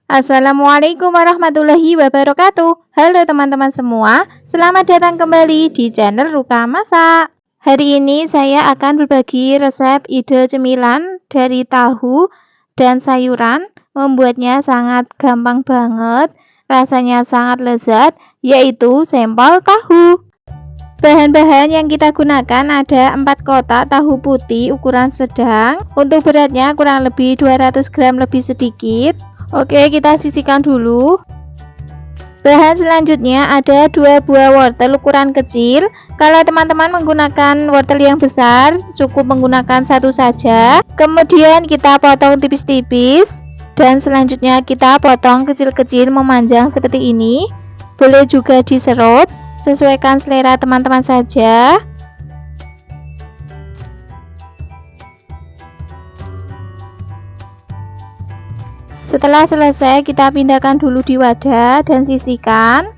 Assalamualaikum warahmatullahi wabarakatuh. Halo teman-teman semua, selamat datang kembali di channel Ruka Masak. Hari ini saya akan berbagi resep ide cemilan dari tahu dan sayuran. Membuatnya sangat gampang banget, rasanya sangat lezat, yaitu sempol tahu. Bahan-bahan yang kita gunakan ada 4 kotak tahu putih ukuran sedang. Untuk beratnya kurang lebih 200 gram lebih sedikit. Oke, kita sisihkan dulu. Bahan selanjutnya ada 2 buah wortel ukuran kecil. Kalau teman-teman menggunakan wortel yang besar, cukup menggunakan satu saja. Kemudian kita potong tipis-tipis. Dan selanjutnya kita potong kecil-kecil memanjang seperti ini. Boleh juga diserut, sesuaikan selera teman-teman saja. Setelah selesai, kita pindahkan dulu di wadah dan sisihkan.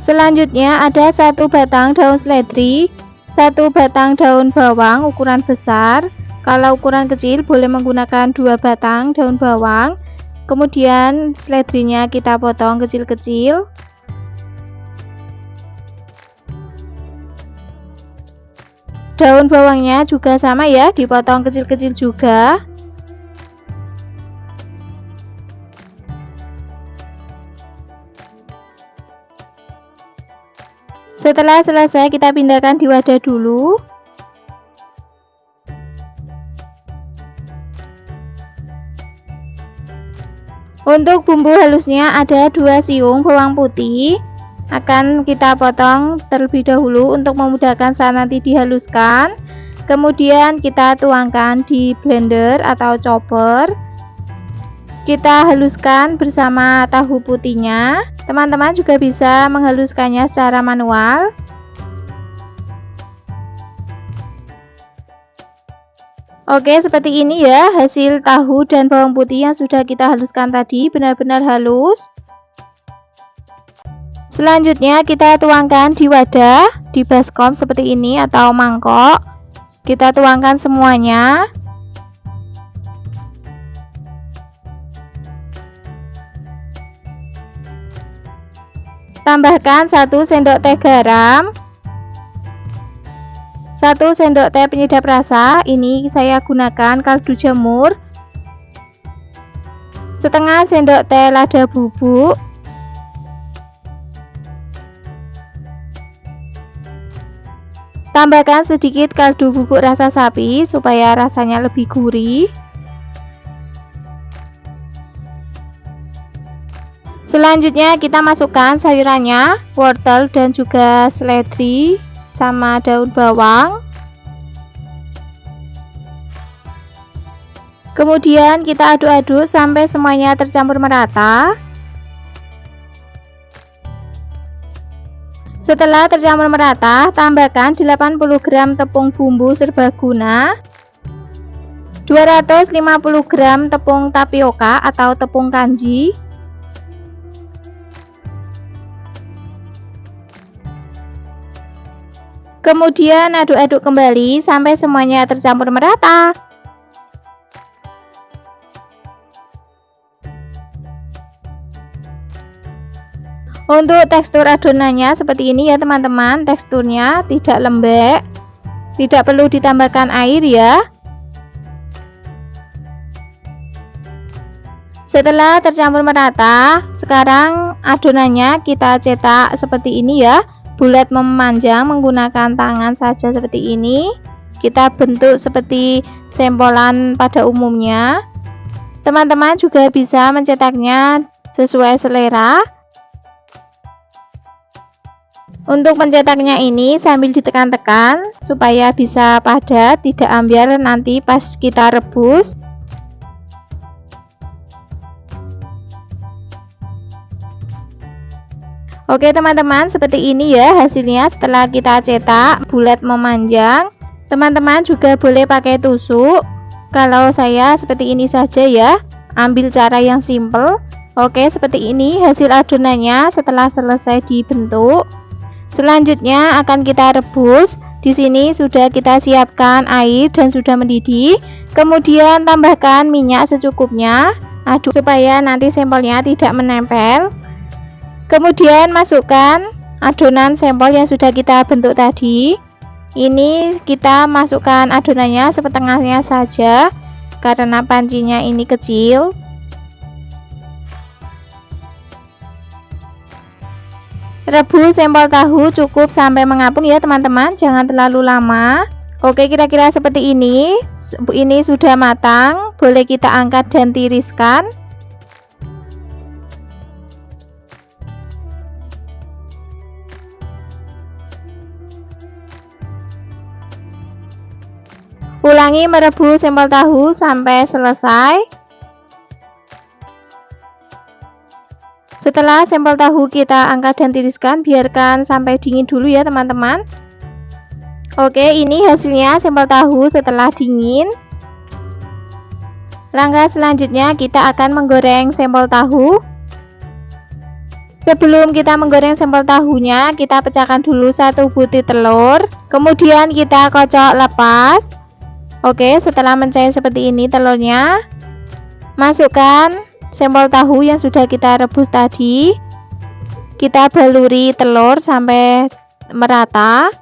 Selanjutnya ada 1 batang daun seledri, 1 batang daun bawang ukuran besar. Kalau ukuran kecil boleh menggunakan 2 batang daun bawang. Kemudian seledrinya kita potong kecil-kecil. Daun bawangnya juga sama ya, dipotong kecil-kecil juga. Setelah selesai, kita pindahkan di wadah dulu. Untuk bumbu halusnya ada 2 siung bawang putih. Akan kita potong terlebih dahulu untuk memudahkan saat nanti dihaluskan. Kemudian kita tuangkan di blender atau chopper. Kita haluskan bersama tahu putihnya. Teman-teman juga bisa menghaluskannya secara manual. Oke, seperti ini ya hasil tahu dan bawang putih yang sudah kita haluskan tadi, benar-benar halus. Selanjutnya kita tuangkan di wadah, di baskom seperti ini atau mangkok. Kita tuangkan semuanya. Tambahkan 1 sendok teh garam, 1 sendok teh penyedap rasa. Ini saya gunakan kaldu jamur, setengah sendok teh lada bubuk, tambahkan sedikit kaldu bubuk rasa sapi supaya rasanya lebih gurih. Selanjutnya kita masukkan sayurannya, wortel dan juga seledri sama daun bawang. Kemudian kita aduk-aduk sampai semuanya tercampur merata. Setelah tercampur merata, tambahkan 80 gram tepung bumbu serbaguna, 250 gram tepung tapioka atau tepung kanji, kemudian aduk-aduk kembali sampai semuanya tercampur merata. Untuk tekstur adonannya seperti ini ya teman-teman, teksturnya tidak lembek, tidak perlu ditambahkan air ya. Setelah tercampur merata, sekarang adonannya kita cetak seperti ini ya, bulat memanjang menggunakan tangan saja seperti ini. Kita bentuk seperti sempolan pada umumnya. Teman-teman juga bisa mencetaknya sesuai selera. Untuk mencetaknya ini sambil ditekan-tekan supaya bisa padat, tidak ambiar nanti pas kita rebus. Oke teman-teman, seperti ini ya hasilnya setelah kita cetak bulat memanjang. Teman-teman juga boleh pakai tusuk. Kalau saya seperti ini saja ya, ambil cara yang simple. Oke, seperti ini hasil adonannya setelah selesai dibentuk. Selanjutnya akan kita rebus Di sini sudah kita siapkan air dan sudah mendidih. Kemudian tambahkan minyak secukupnya. Aduk supaya nanti sampelnya tidak menempel. Kemudian masukkan adonan sampel yang sudah kita bentuk tadi. Ini kita masukkan adonannya setengahnya saja karena pancinya ini kecil. Rebus sampel tahu cukup sampai mengapung ya teman-teman, jangan terlalu lama. Oke, kira-kira seperti ini. Ini sudah matang, boleh kita angkat dan tiriskan. Ulangi merebus sampel tahu sampai selesai. Setelah sampel tahu kita angkat dan tiriskan, biarkan sampai dingin dulu ya teman-teman. Oke, ini hasilnya sampel tahu setelah dingin. Langkah selanjutnya kita akan menggoreng sampel tahu. Sebelum kita menggoreng sampel tahunya, kita pecahkan dulu 1 butir telur. Kemudian kita kocok lepas. Oke, setelah mencair seperti ini telurnya, masukkan sampel tahu yang sudah kita rebus tadi. Kita baluri telur sampai merata.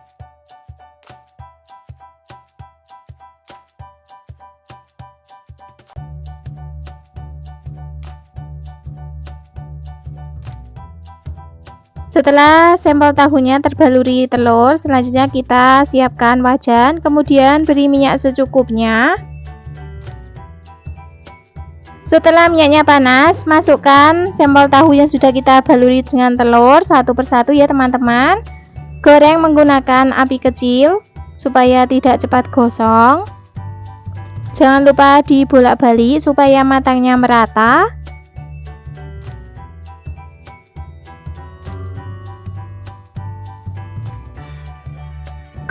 Setelah sampel tahunya terbaluri telur, selanjutnya kita siapkan wajan, kemudian beri minyak secukupnya. Setelah minyaknya panas, masukkan sampel tahu yang sudah kita baluri dengan telur satu persatu ya teman-teman. Goreng menggunakan api kecil supaya tidak cepat gosong. Jangan lupa dibolak-balik supaya matangnya merata.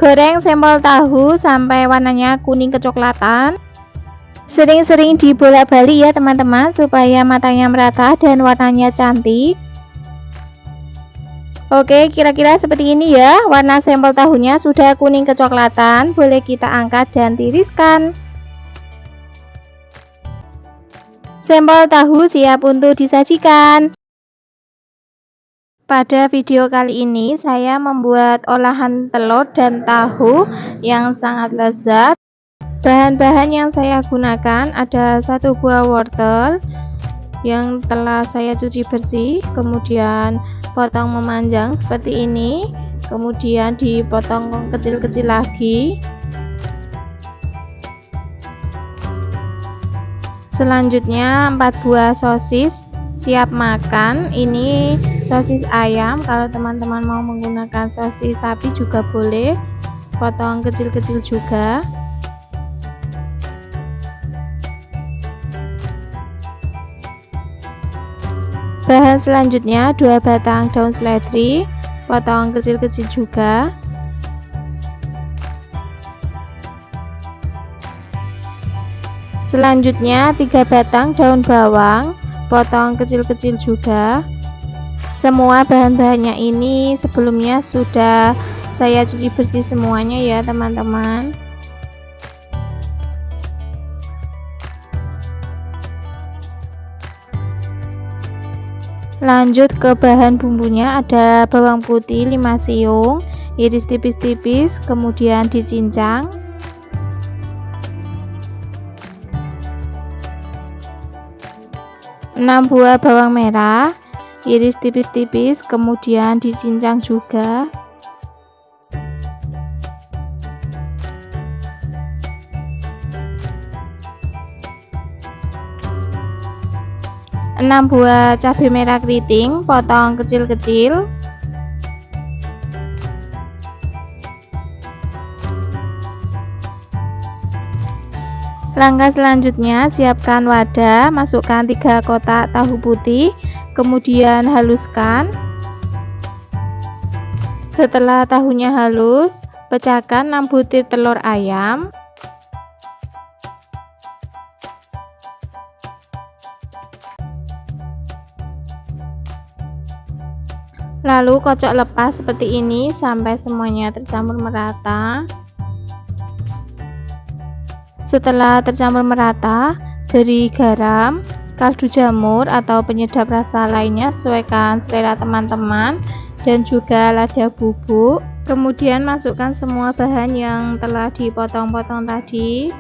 Goreng sampel tahu sampai warnanya kuning kecoklatan. Sering-sering dibolak-balik ya teman-teman supaya matangnya merata dan warnanya cantik. Oke, kira-kira seperti ini ya. Warna sampel tahunya sudah kuning kecoklatan, boleh kita angkat dan tiriskan. Sampel tahu siap untuk disajikan. Pada video kali ini saya membuat olahan telur dan tahu yang sangat lezat. Bahan-bahan yang saya gunakan ada 1 buah wortel yang telah saya cuci bersih, kemudian potong memanjang seperti ini, kemudian dipotong kecil-kecil lagi. Selanjutnya 4 buah sosis siap makan. Ini sosis ayam, kalau teman-teman mau menggunakan sosis sapi juga boleh, potong kecil-kecil juga. Bahan selanjutnya 2 batang daun seledri, potong kecil-kecil juga. Selanjutnya 3 batang daun bawang, potong kecil-kecil juga. Semua bahan-bahannya ini sebelumnya sudah saya cuci bersih semuanya ya teman-teman. Lanjut ke bahan bumbunya, ada bawang putih 5 siung, iris tipis-tipis, kemudian dicincang. Enam buah bawang merah, iris tipis-tipis, kemudian dicincang juga. Enam buah cabai merah keriting, potong kecil-kecil. Langkah selanjutnya, siapkan wadah, masukkan 3 kotak tahu putih, kemudian haluskan. Setelah tahunya halus, pecahkan 6 butir telur ayam. Lalu kocok lepas seperti ini sampai semuanya tercampur merata. Setelah tercampur merata, beri garam, kaldu jamur atau penyedap rasa lainnya sesuaikan selera teman-teman, dan juga lada bubuk. Kemudian masukkan semua bahan yang telah dipotong-potong tadi.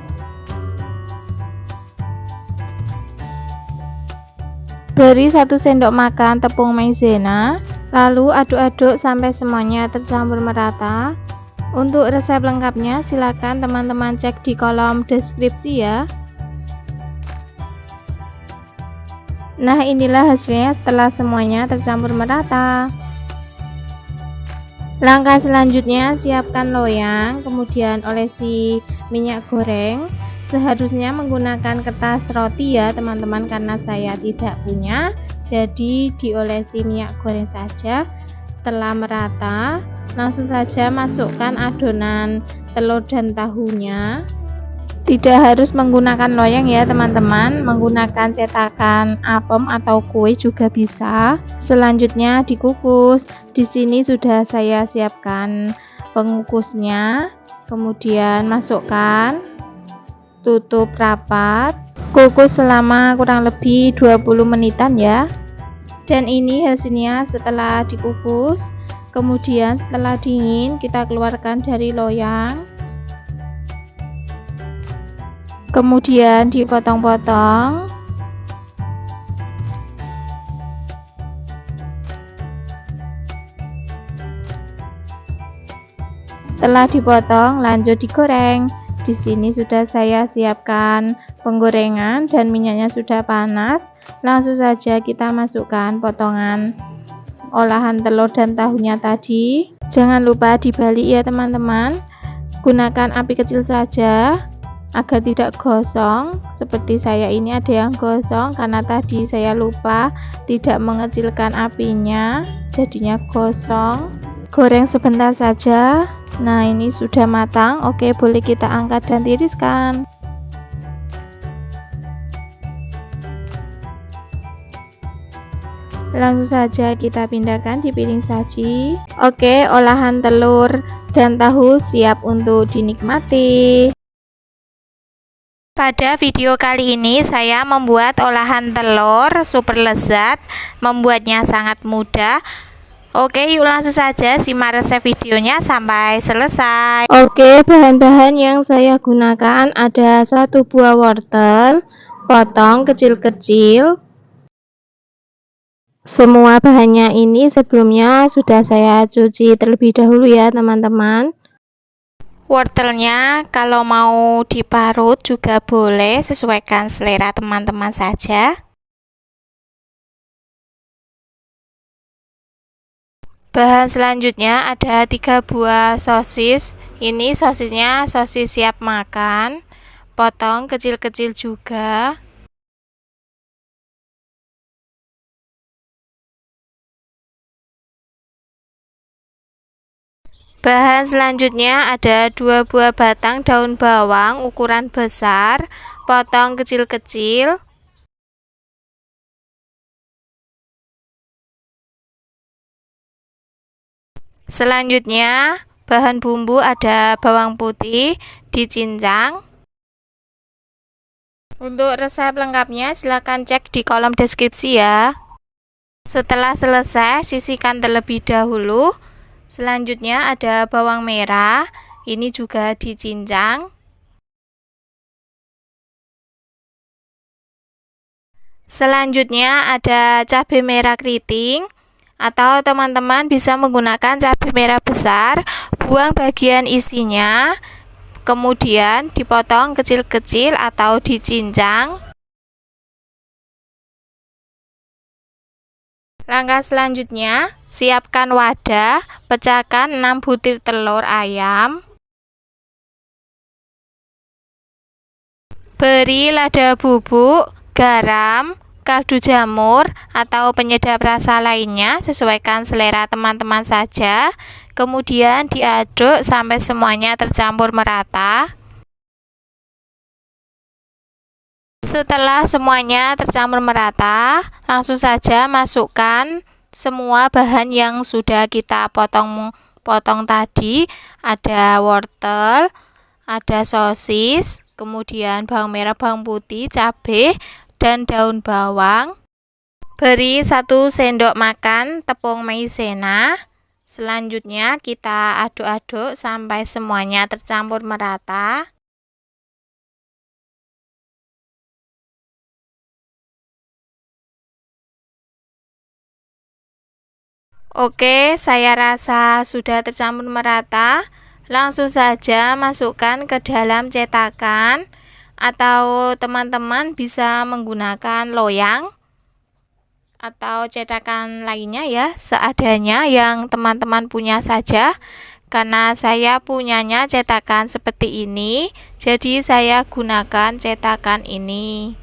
Beri 1 sendok makan tepung maizena, lalu aduk-aduk sampai semuanya tercampur merata. Untuk resep lengkapnya silakan teman-teman cek di kolom deskripsi ya. Nah, inilah hasilnya setelah semuanya tercampur merata. Langkah selanjutnya, siapkan loyang, kemudian olesi minyak goreng. Seharusnya menggunakan kertas roti ya teman-teman, karena saya tidak punya, jadi diolesi minyak goreng saja. Setelah merata, langsung saja masukkan adonan telur dan tahunya. Tidak harus menggunakan loyang ya teman-teman, menggunakan cetakan apem atau kue juga bisa. Selanjutnya dikukus. Di sini sudah saya siapkan pengukusnya. Kemudian masukkan, tutup rapat, kukus selama kurang lebih 20 menitan ya. Dan ini hasilnya setelah dikukus. Kemudian setelah dingin kita keluarkan dari loyang. Kemudian dipotong-potong. Setelah dipotong, lanjut digoreng. Di sini sudah saya siapkan penggorengan dan minyaknya sudah panas. Langsung saja kita masukkan potongan olahan telur dan tahunya tadi. Jangan lupa dibalik ya teman-teman. Gunakan api kecil saja agar tidak gosong. Seperti saya ini ada yang gosong karena tadi saya lupa tidak mengecilkan apinya, jadinya gosong. Goreng sebentar saja. Nah, ini sudah matang. Oke, boleh kita angkat dan tiriskan. Langsung saja kita pindahkan di piring saji. Oke, olahan telur dan tahu siap untuk dinikmati. Pada video kali ini saya membuat olahan telur super lezat. Membuatnya sangat mudah. Oke, yuk langsung saja simak resep videonya sampai selesai. Oke, bahan-bahan yang saya gunakan ada 1 buah wortel, potong kecil-kecil. Semua bahannya ini sebelumnya sudah saya cuci terlebih dahulu ya teman-teman. Wortelnya kalau mau diparut juga boleh, sesuaikan selera teman-teman saja. Bahan selanjutnya ada 3 buah sosis. Ini sosisnya sosis siap makan, potong kecil-kecil juga. Bahan selanjutnya ada 2 buah batang daun bawang ukuran besar, potong kecil-kecil. Selanjutnya bahan bumbu ada bawang putih dicincang. Untuk resep lengkapnya silahkan cek di kolom deskripsi ya. Setelah selesai, sisihkan terlebih dahulu. Selanjutnya ada bawang merah, ini juga dicincang. Selanjutnya ada cabai merah keriting, atau teman-teman bisa menggunakan cabai merah besar. Buang bagian isinya, kemudian dipotong kecil-kecil atau dicincang. Langkah selanjutnya, siapkan wadah, pecahkan 6 butir telur ayam. Beri lada bubuk, garam, kaldu jamur, atau penyedap rasa lainnya, sesuaikan selera teman-teman saja. Kemudian diaduk sampai semuanya tercampur merata. Setelah semuanya tercampur merata, langsung saja masukkan semua bahan yang sudah kita potong tadi. Ada wortel, ada sosis, kemudian bawang merah, bawang putih, cabai, dan daun bawang. Beri 1 sendok makan tepung maizena. Selanjutnya kita aduk-aduk sampai semuanya tercampur merata. Oke, saya rasa sudah tercampur merata. Langsung saja masukkan ke dalam cetakan, atau teman-teman bisa menggunakan loyang atau cetakan lainnya ya, seadanya yang teman-teman punya saja. Karena saya punyanya cetakan seperti ini, jadi saya gunakan cetakan ini.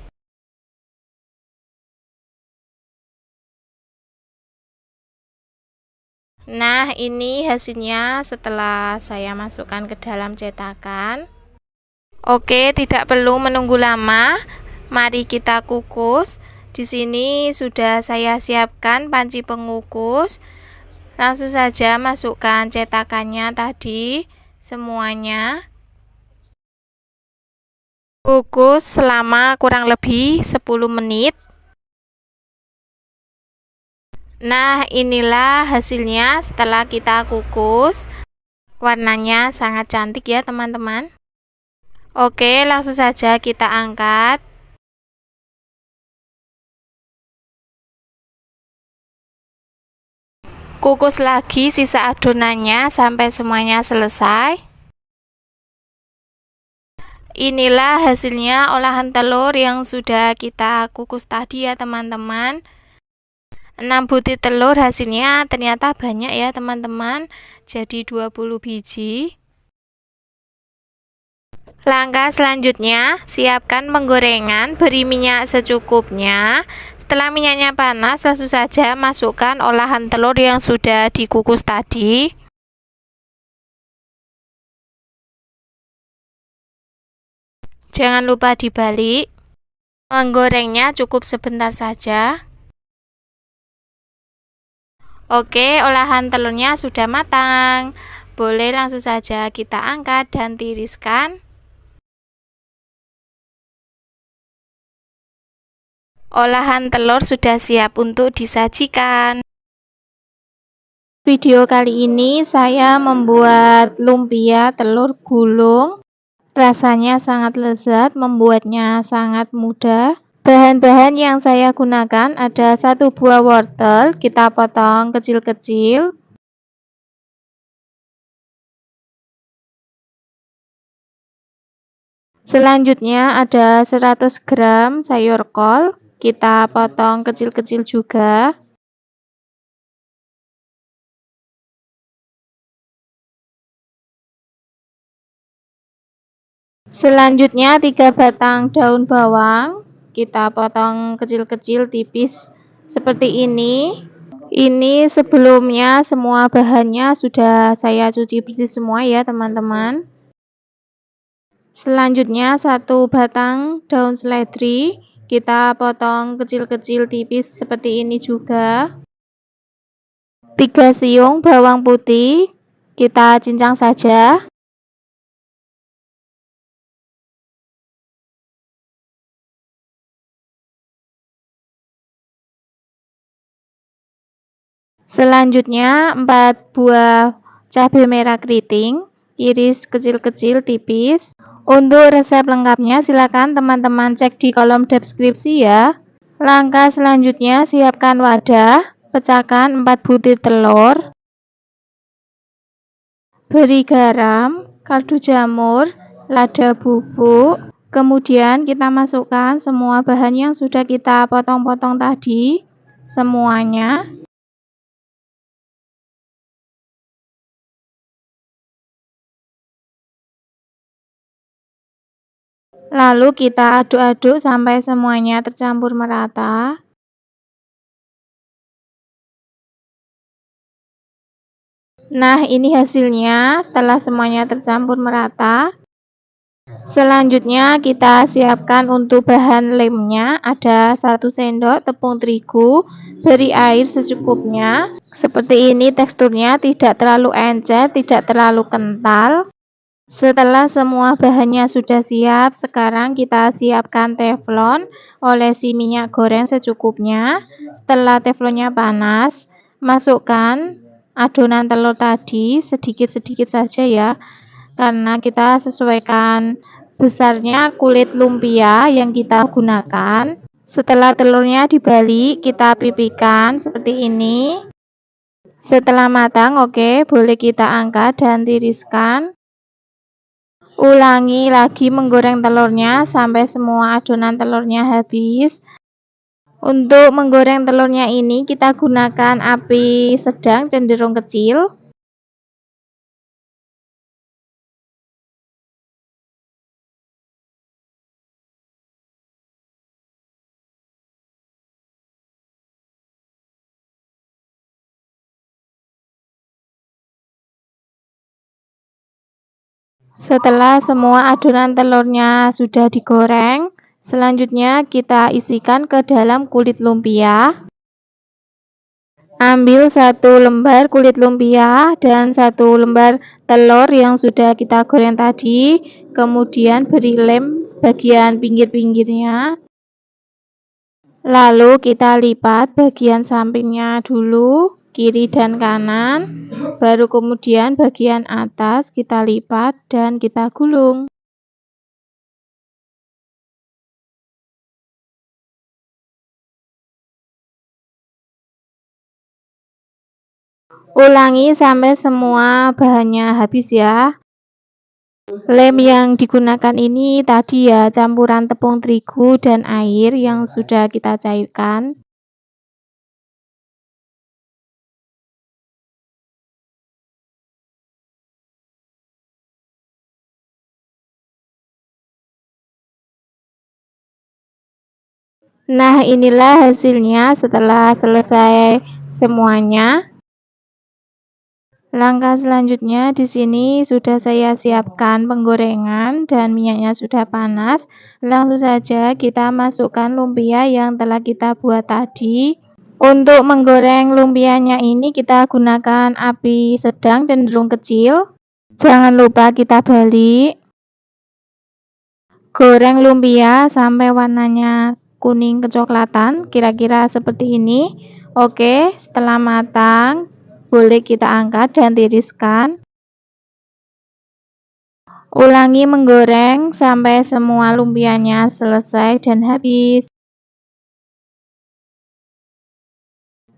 Nah, ini hasilnya setelah saya masukkan ke dalam cetakan. Oke, tidak perlu menunggu lama. Mari kita kukus. Di sini sudah saya siapkan panci pengukus. Langsung saja masukkan cetakannya tadi semuanya. Kukus selama kurang lebih 10 menit. Nah, inilah hasilnya setelah kita kukus. Warnanya sangat cantik ya, teman-teman. Oke, langsung saja kita angkat. Kukus lagi sisa adonannya sampai semuanya selesai. Inilah hasilnya olahan telur yang sudah kita kukus tadi ya, teman-teman. 6 butir telur hasilnya ternyata banyak ya, teman-teman. Jadi 20 biji. Langkah selanjutnya, siapkan penggorengan, beri minyak secukupnya. Setelah minyaknya panas, langsung saja masukkan olahan telur yang sudah dikukus tadi. Jangan lupa dibalik. Menggorengnya cukup sebentar saja. Oke, olahan telurnya sudah matang. Boleh langsung saja kita angkat dan tiriskan. Olahan telur sudah siap untuk disajikan. Video kali ini saya membuat lumpia telur gulung. Rasanya sangat lezat, membuatnya sangat mudah. Bahan-bahan yang saya gunakan ada 1 buah wortel, kita potong kecil-kecil. Selanjutnya ada 100 gram sayur kol, kita potong kecil-kecil juga. Selanjutnya 3 batang daun bawang, kita potong kecil-kecil tipis seperti ini. Ini sebelumnya semua bahannya sudah saya cuci bersih semua ya, teman-teman. Selanjutnya 1 batang daun seledri, kita potong kecil-kecil tipis seperti ini juga. 3 siung bawang putih, kita cincang saja. Selanjutnya 4 buah cabai merah keriting, iris kecil-kecil tipis. Untuk resep lengkapnya silakan teman-teman cek di kolom deskripsi ya. Langkah selanjutnya, siapkan wadah, pecahkan 4 butir telur. Beri garam, kaldu jamur, lada bubuk. Kemudian kita masukkan semua bahan yang sudah kita potong-potong tadi, semuanya. Lalu kita aduk-aduk sampai semuanya tercampur merata. Nah, ini hasilnya setelah semuanya tercampur merata. Selanjutnya kita siapkan untuk bahan lemnya, ada 1 sendok tepung terigu, Beri air secukupnya. Seperti ini teksturnya, tidak terlalu encer, tidak terlalu kental. Setelah semua bahannya sudah siap, sekarang kita siapkan teflon, olesi minyak goreng secukupnya. Setelah teflonnya panas, masukkan adonan telur tadi sedikit-sedikit saja ya, karena kita sesuaikan besarnya kulit lumpia yang kita gunakan. Setelah telurnya dibalik, kita pipihkan seperti ini. Setelah matang, oke, boleh kita angkat dan tiriskan. Ulangi lagi menggoreng telurnya sampai semua adonan telurnya habis. Untuk menggoreng telurnya ini kita gunakan api sedang cenderung kecil. Setelah semua adonan telurnya sudah digoreng, selanjutnya kita isikan ke dalam kulit lumpia. Ambil 1 lembar kulit lumpia dan 1 lembar telur yang sudah kita goreng tadi, kemudian beri lem bagian pinggir-pinggirnya. Lalu kita lipat bagian sampingnya dulu, kiri dan kanan, baru kemudian bagian atas kita lipat dan kita gulung. Ulangi sampai semua bahannya habis ya. Lem yang digunakan ini tadi ya campuran tepung terigu dan air yang sudah kita cairkan. Nah, inilah hasilnya setelah selesai semuanya. Langkah selanjutnya di sini sudah saya siapkan penggorengan dan minyaknya sudah panas. Langsung saja kita masukkan lumpia yang telah kita buat tadi. Untuk menggoreng lumpianya ini kita gunakan api sedang cenderung kecil. Jangan lupa kita balik. Goreng lumpia sampai warnanya kuning kecoklatan, kira-kira seperti ini. Oke, setelah matang boleh kita angkat dan tiriskan. Ulangi menggoreng sampai semua lumpianya selesai dan habis.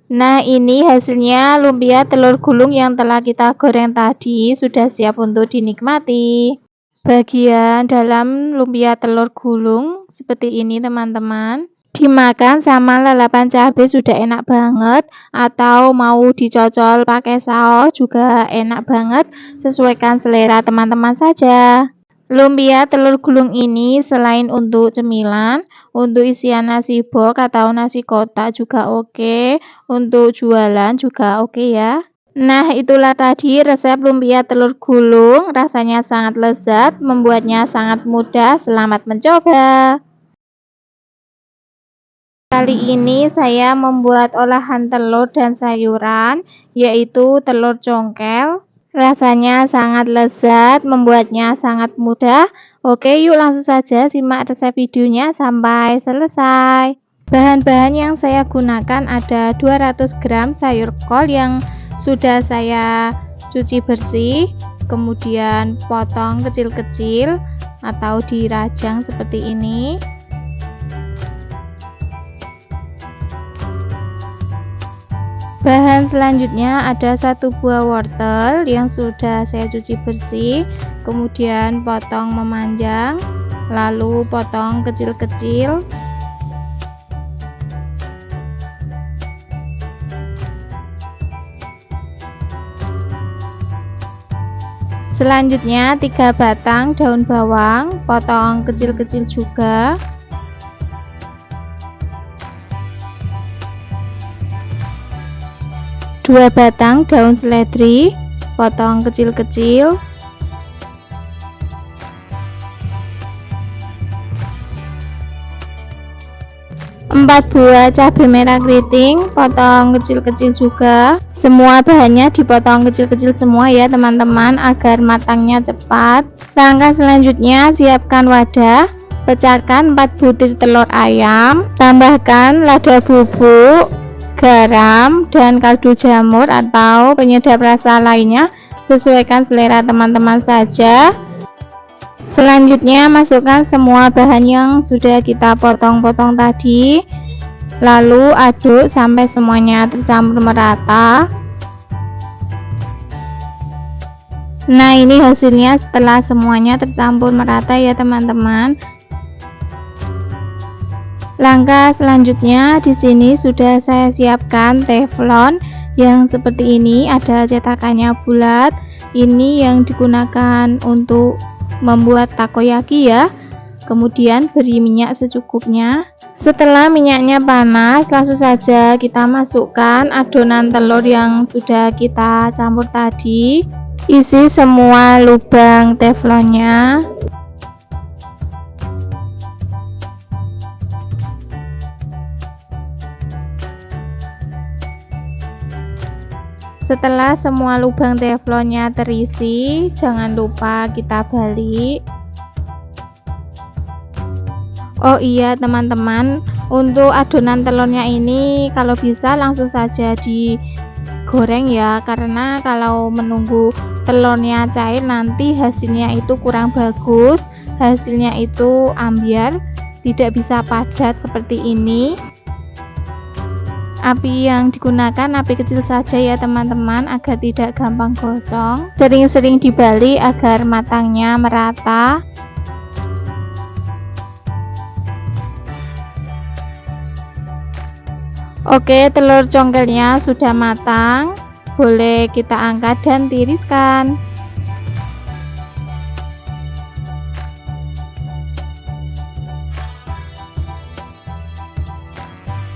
Nah, ini hasilnya lumpia telur gulung yang telah kita goreng tadi sudah siap untuk dinikmati. Bagian dalam lumpia telur gulung seperti ini teman-teman. Dimakan sama lalapan cabai sudah enak banget, atau mau dicocol pakai saus juga enak banget, sesuaikan selera teman-teman saja. Lumpia telur gulung ini selain untuk cemilan, untuk isian nasi bok atau nasi kotak juga oke, untuk jualan juga oke ya. Nah, itulah tadi resep lumpia telur gulung, rasanya sangat lezat, membuatnya sangat mudah, selamat mencoba. Kali ini saya membuat olahan telur dan sayuran, yaitu telur congkel. Rasanya sangat lezat, membuatnya sangat mudah. Oke, yuk langsung saja simak resep videonya sampai selesai. Bahan-bahan yang saya gunakan ada 200 gram sayur kol yang sudah saya cuci bersih, kemudian potong kecil-kecil atau dirajang seperti ini. Bahan selanjutnya ada 1 buah wortel yang sudah saya cuci bersih, kemudian potong memanjang, lalu potong kecil-kecil. Selanjutnya 3 batang daun bawang, potong kecil-kecil juga. 2 batang daun seledri, potong kecil-kecil. 1 4 buah cabai merah keriting, potong kecil-kecil juga. Semua bahannya dipotong kecil-kecil semua ya teman-teman, agar matangnya cepat. Langkah selanjutnya, siapkan wadah, pecahkan 4 butir telur ayam, tambahkan lada bubuk, garam, dan kaldu jamur atau penyedap rasa lainnya, sesuaikan selera teman-teman saja. Selanjutnya masukkan semua bahan yang sudah kita potong-potong tadi, lalu aduk sampai semuanya tercampur merata. Nah, ini hasilnya setelah semuanya tercampur merata ya teman-teman. Langkah selanjutnya, di sini sudah saya siapkan teflon yang seperti ini, ada cetakannya bulat. Ini yang digunakan untuk membuat takoyaki ya. Kemudian beri minyak secukupnya. Setelah minyaknya panas, langsung saja kita masukkan adonan telur yang sudah kita campur tadi. Isi semua lubang teflonnya. Setelah semua lubang teflonnya terisi, jangan lupa kita balik. Oh iya teman-teman, untuk adonan telurnya ini kalau bisa langsung saja digoreng ya, karena kalau menunggu telurnya cair nanti hasilnya itu kurang bagus, hasilnya itu ambyar, tidak bisa padat seperti ini. Api yang digunakan api kecil saja ya teman-teman, agar tidak gampang gosong. Sering-sering dibalik agar matangnya merata. Oke, telur congkelnya sudah matang, boleh kita angkat dan tiriskan.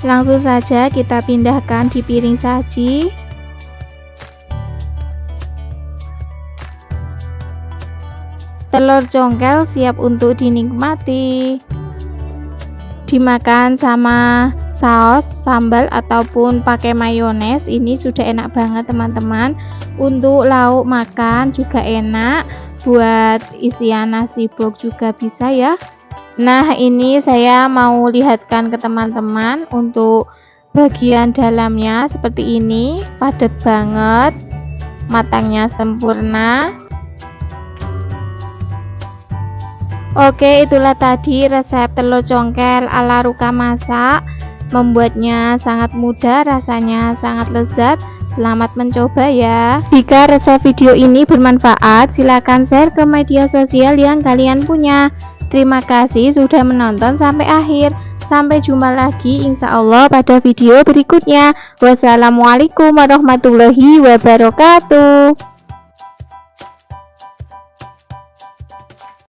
Langsung saja kita pindahkan di piring saji. Telur congkel siap untuk dinikmati. Dimakan sama saus, sambal ataupun pakai mayones, ini sudah enak banget teman-teman. Untuk lauk makan juga enak, buat isian nasi box juga bisa ya. Nah, ini saya mau lihatkan ke teman-teman untuk bagian dalamnya seperti ini, padat banget, matangnya sempurna. Oke, itulah tadi resep telur congkel ala Ruka Masak. Membuatnya sangat mudah, rasanya sangat lezat. Selamat mencoba ya. Jika resep video ini bermanfaat, silakan share ke media sosial yang kalian punya. Terima kasih sudah menonton sampai akhir. Sampai jumpa lagi insya Allah pada video berikutnya. Wassalamualaikum warahmatullahi wabarakatuh.